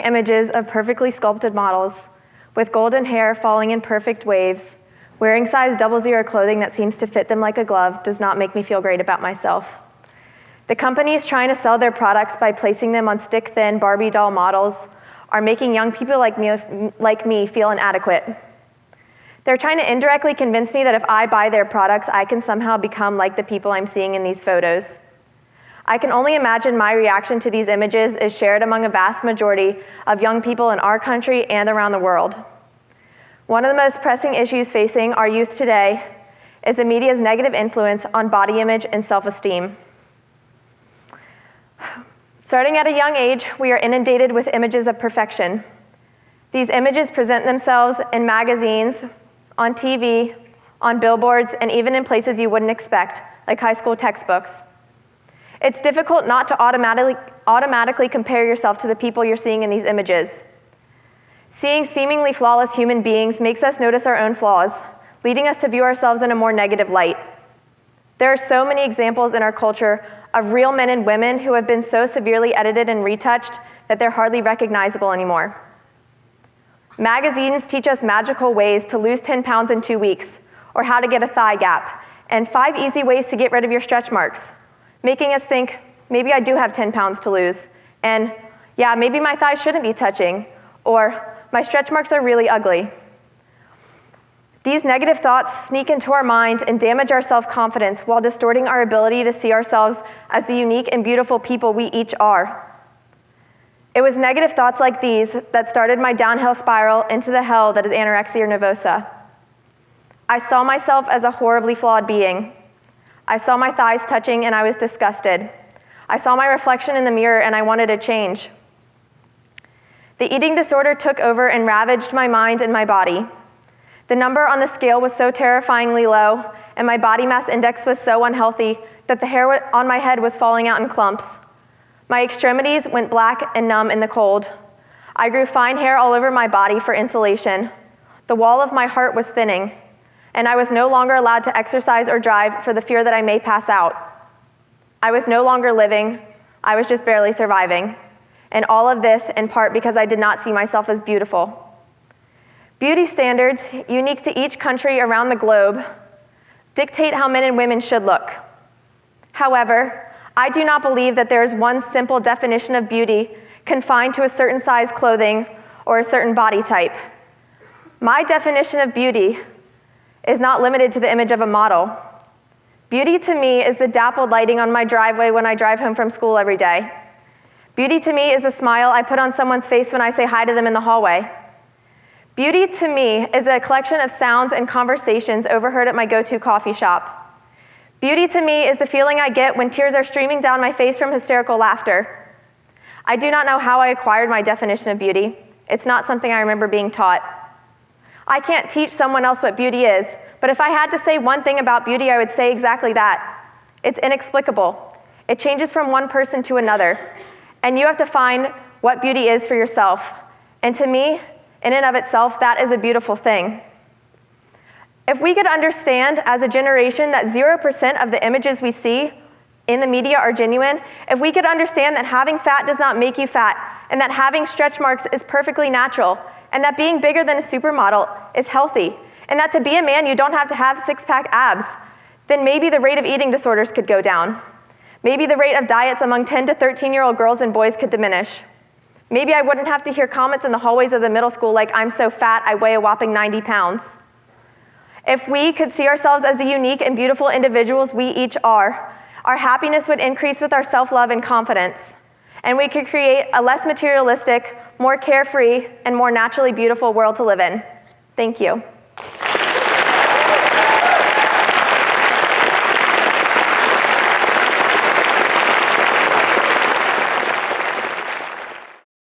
images of perfectly sculpted models with golden hair falling in perfect waves, wearing size 00 clothing that seems to fit them like a glove does not make me feel great about myself. The companies trying to sell their products by placing them on stick-thin Barbie doll models are making young people like me feel inadequate. They're trying to indirectly convince me that if I buy their products, I can somehow become like the people I'm seeing in these photos. I can only imagine my reaction to these images is shared among a vast majority of young people in our country and around the world. One of the most pressing issues facing our youth today is the media's negative influence on body image and self-esteem. Starting at a young age, we are inundated with images of perfection. These images present themselves in magazines, on TV, on billboards, and even in places you wouldn't expect, like high school textbooks. It's difficult not to automatically compare yourself to the people you're seeing in these images. Seeing seemingly flawless human beings makes us notice our own flaws, leading us to view ourselves in a more negative light. There are so many examples in our culture of real men and women who have been so severely edited and retouched that they're hardly recognizable anymore. Magazines teach us magical ways to lose 10 pounds in 2 weeks, or how to get a thigh gap, and 5 easy ways to get rid of your stretch marks, making us think, maybe I do have 10 pounds to lose, and yeah, maybe my thighs shouldn't be touching, or my stretch marks are really ugly. These negative thoughts sneak into our mind and damage our self-confidence while distorting our ability to see ourselves as the unique and beautiful people we each are. It was negative thoughts like these that started my downhill spiral into the hell that is anorexia nervosa. I saw myself as a horribly flawed being. I saw my thighs touching and I was disgusted. I saw my reflection in the mirror and I wanted to change. The eating disorder took over and ravaged my mind and my body. The number on the scale was so terrifyingly low, and my body mass index was so unhealthy that the hair on my head was falling out in clumps. My extremities went black and numb in the cold. I grew fine hair all over my body for insulation. The wall of my heart was thinning, and I was no longer allowed to exercise or drive for the fear that I may pass out. I was no longer living, I was just barely surviving. And all of this in part because I did not see myself as beautiful. Beauty standards, unique to each country around the globe, dictate how men and women should look. However, I do not believe that there is one simple definition of beauty confined to a certain size clothing or a certain body type. My definition of beauty is not limited to the image of a model. Beauty to me is the dappled lighting on my driveway when I drive home from school every day. Beauty to me is the smile I put on someone's face when I say hi to them in the hallway. Beauty to me is a collection of sounds and conversations overheard at my go-to coffee shop. Beauty to me is the feeling I get when tears are streaming down my face from hysterical laughter. I do not know how I acquired my definition of beauty. It's not something I remember being taught. I can't teach someone else what beauty is, but if I had to say one thing about beauty, I would say exactly that. It's inexplicable. It changes from one person to another, and you have to find what beauty is for yourself. And to me, in and of itself, that is a beautiful thing. If we could understand as a generation that 0% of the images we see in the media are genuine, if we could understand that having fat does not make you fat, and that having stretch marks is perfectly natural, and that being bigger than a supermodel is healthy, and that to be a man you don't have to have six-pack abs, then maybe the rate of eating disorders could go down. Maybe the rate of diets among 10 to 13-year-old girls and boys could diminish. Maybe I wouldn't have to hear comments in the hallways of the middle school like, I'm so fat, I weigh a whopping 90 pounds. If we could see ourselves as the unique and beautiful individuals we each are, our happiness would increase with our self-love and confidence, and we could create a less materialistic, more carefree, and more naturally beautiful world to live in. Thank you.